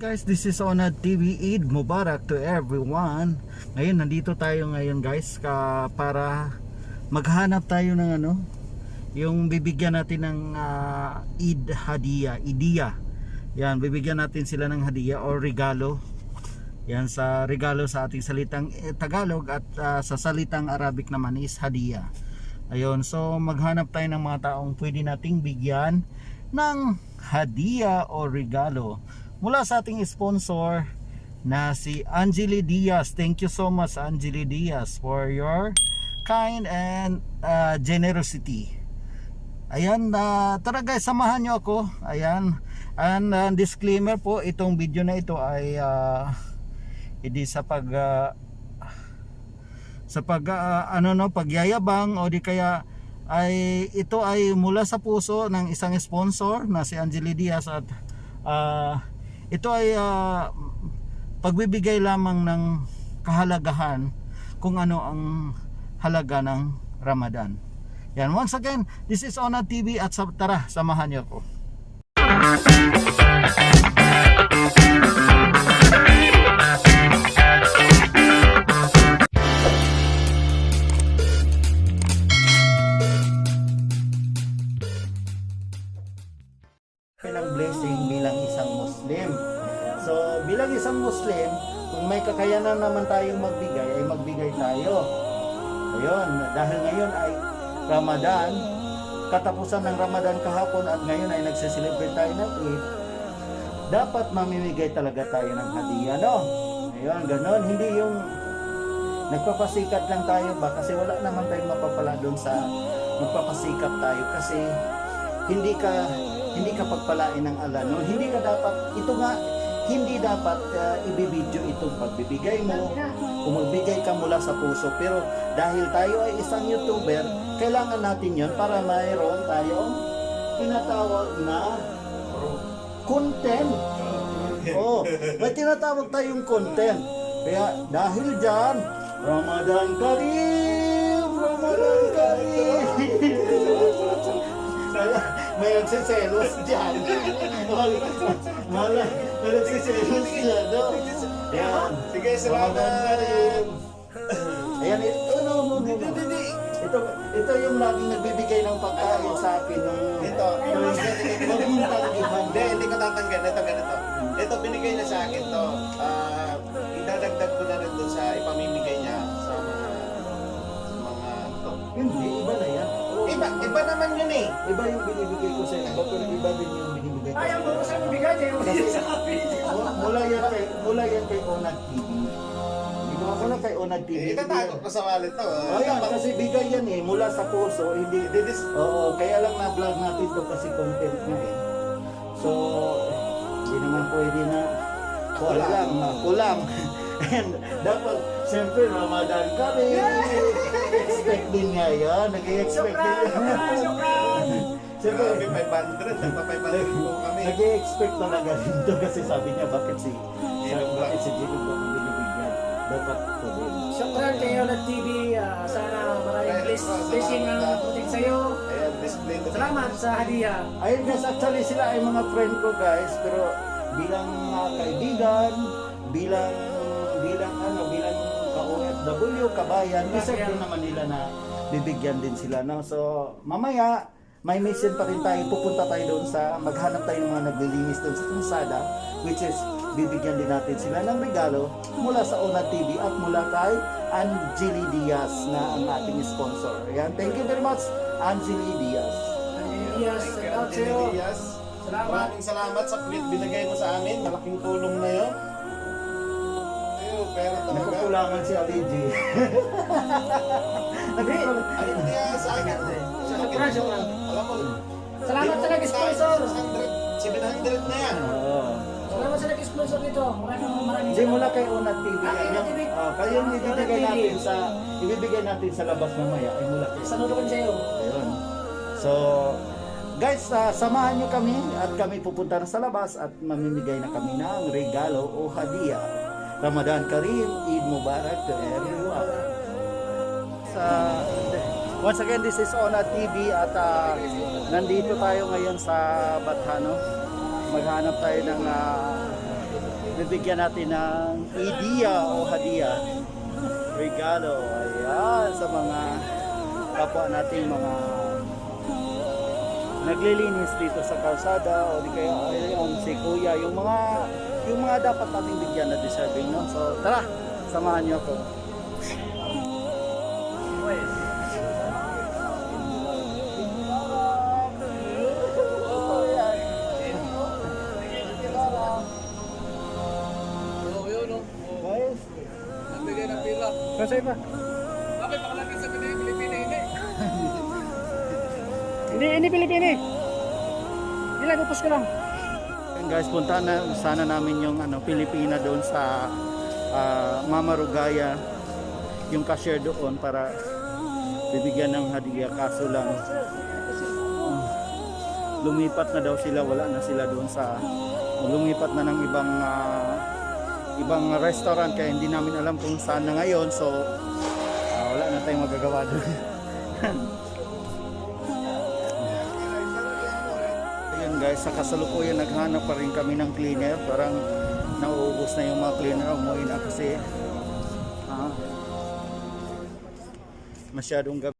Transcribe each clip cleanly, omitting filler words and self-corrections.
Guys, this is Onad TV. Eid Mubarak to everyone. Ngayon, nandito tayo ngayon guys para maghanap tayo ng yung bibigyan natin ng Eid hadiah, Idiya. Yan, bibigyan natin sila ng hadiah o regalo. Yan, sa regalo sa ating salitang Tagalog at sa salitang Arabic naman is hadiah. Ayun, so maghanap tayo ng mga taong pwede nating bigyan ng hadiah o regalo mula sa ating sponsor na si Angeli Diaz. Thank you so much, Angeli Diaz, for your kind and generosity. Ayan, tara guys, samahan nyo ako. Ayan, and disclaimer po, itong video na ito ay hindi sa pagyayabang o di kaya ay ito ay mula sa puso ng isang sponsor na si Angeli Diaz at ito ay pagbibigay lamang ng kahalagahan kung ano ang halaga ng Ramadan. Yan, once again, this is Onad TV at tara, samahan niyo ako. Ng blessing bilang isang Muslim. So bilang isang Muslim, kung may kakayanan naman tayong magbigay, ay magbigay tayo. Ayun, dahil ngayon ay Ramadan, katapusan ng Ramadan kahapon at ngayon ay nagsiselebrate tayo ng Eid, dapat mamimigay talaga tayo ng hadiah, no? Ayun, ganon, hindi yung nagpapasikat lang tayo ba, kasi wala naman tayong mapapala doon sa magpapasikat tayo, kasi hindi ka pagpalain ng Allah, no? Hindi ka dapat, hindi dapat ibibidyo itong pagbibigay mo kung magbigay ka mula sa puso, pero dahil tayo ay isang YouTuber, kailangan natin yon para mayroon tayong tinatawag na content. Oh, may tinatawag tayong content. Kaya dahil dyan, Ramadan Kareem, Ramadan Kareem. May nagsiselos dyan. May nagsiselos dyan, no? Ayan. Sige, salamat. Ayan, ito yung laging nagbibigay ng pagkain sa akin nung Ito. Hindi ko tatanggal. Ito, ganito. Ito, binigay niya sa akin to. Idadagdag ko na rin doon sa ipamimigay niya sa mga to. Hindi, iba na yan. Iba naman yun eh. Iba yung binibigay ko sa iba, pero iba din yung binibigay ko. Ayaw mo sa bigay niya yung Kasi sa akin. mula yan kay Onad TV. Hindi ko na kay Onad TV. Itatakot ko sa wallet to. Ayan, kasi bigay yan eh, mula sa puso, hindi. Oo, kaya lang na-vlog natin to kasi content na eh. So, hindi naman pwede na kulang. And dapat, siyempre, Ramadan kami. Expect din nga yan. Nag-i-expect din yan. Siyempre, Grabe, 500. Nagpa-500 po kami. nag-i-expect talaga dito kasi sabi niya, bakit si Jino ba ang binibigyan? Dapat ko din. Syukran kay Onad TV. Sana maraming blessing ang puting sa'yo. Ayan, display to. Salamat sa hadiah. Ayun guys, actually sila ay mga friend ko guys, pero bilang kaibigan, bilang ka-OFW, kabayan, deserve din naman nila na bibigyan din sila, no? So, mamaya, may mission pa rin tayo, pupunta tayo doon sa, maghanap tayo ng mga naglilinis doon sa kalsada, which is, bibigyan din natin sila ng regalo mula sa Onad TV at mula kay Angeli Diaz na ang ating sponsor. Ayan, thank you very much, Angeli Diaz. Yes, shout out sa'yo. Yes. Salamat. Maraming salamat sa binigay mo sa amin. Malaking tulong na yun. Pero talaga. Nakukulangan si Aligi. Ayun niya sa akin. Syukran. Alam mo. Salamat sa nag-sponsor. 700 na yan. Salamat sa nag-sponsor nito. Maraming Hindi mula kay Onad TV. Onad TV. Kayo yung ibibigay natin sa labas mamaya ay mula kay Sanudukan sa'yo. Ayun. So, guys, samahan nyo kami at kami pupunta na sa labas at mamimigay na kami ng regalo o hadiah. Ramadan Kareem, Eid Mubarak to everyone. Once again, this is Onad TV at nandito tayo ngayon sa Bathano. Maghanap tayo ng bibigyan natin ng idea o hadiah, regalo. Ayan, sa mga kapwa nating mga naglilinis dito sa kalsada o di kaya ayun si kuya, yung mga dapat nating bigyan na deserving, no? So tara, samahan niyo ako. Guys, Nagbigay ng pila. kasi ba? Bakit pakalagay sa Pilipina ini? Ini Pilipini. Ilan utos ko lang. Ayan guys, punta na sana namin yung Pilipina doon sa Mama Rugaya, yung cashier doon para bibigyan ng hadiah, kaso lang lumipat na daw sila, wala na sila doon sa lumipat na ng ibang restaurant, kaya hindi namin alam kung saan na ngayon, so wala na tayong magagawa doon. Ayun guys, sa kasalukuyan naghanap pa rin kami ng cleaner, parang nauubos na yung mga cleaner, umuwi na kasi masyadong gabi.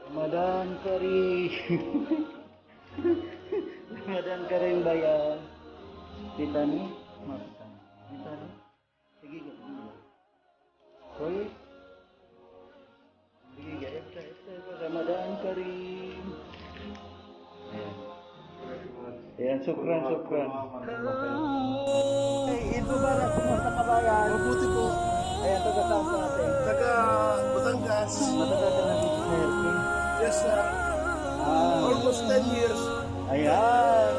Ramadan Karim. Ramadan Karim bayan. Kita ni, kita ni. Sige ka. Hoy. Sige ka. Ito. Ramadan Karim. Ayan. Ayan, sukran. Hey, ito ba na kumusta ka bayan? Mabuti po. Ayan, taga-saan po natin. Taga Batangas. Matagal ka na dito sa Herpes. Yes, sir. Almost 10 years. Ayan.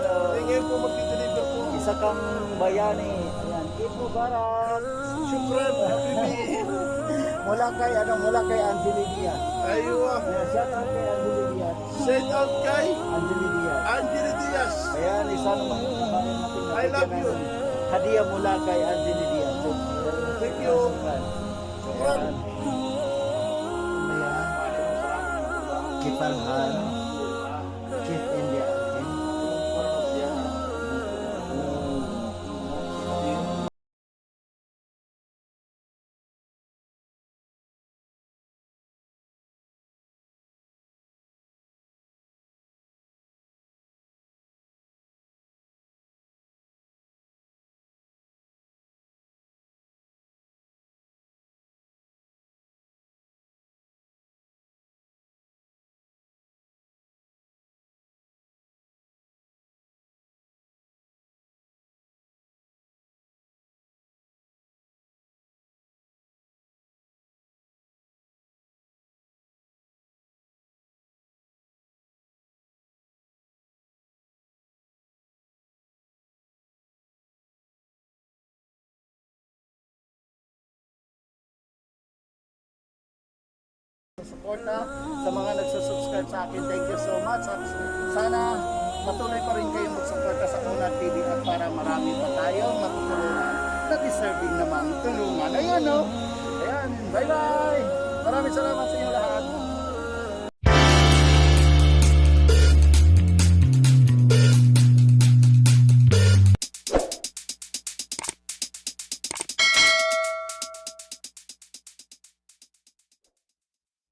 Ngayon po mag-deliver po. Isa kang bayani. Ayan, Eid Mubarak. Shukran, habibi. Mula kay Angeli Diaz. Aywa. Ayan, shout out kay Angeli Diaz. Shout out kay Angeli Diaz. Angeli Diaz. Ayan, isa naman yung kabayan natin. I love you. Hadiah mula kay Angeli Diaz. So, Thank you. Shukran. Shukran. Ayan. Kipalhan. Chief India. suporta sa mga nagsusubscribe sa akin. Thank you so much. At sana patuloy pa rin kayong magsuporta sa Unat TV at para marami pa tayong matutulungan na deserving namang tulungan. Ayan, no? Ayan, bye-bye! Maraming salamat sa inyo lahat.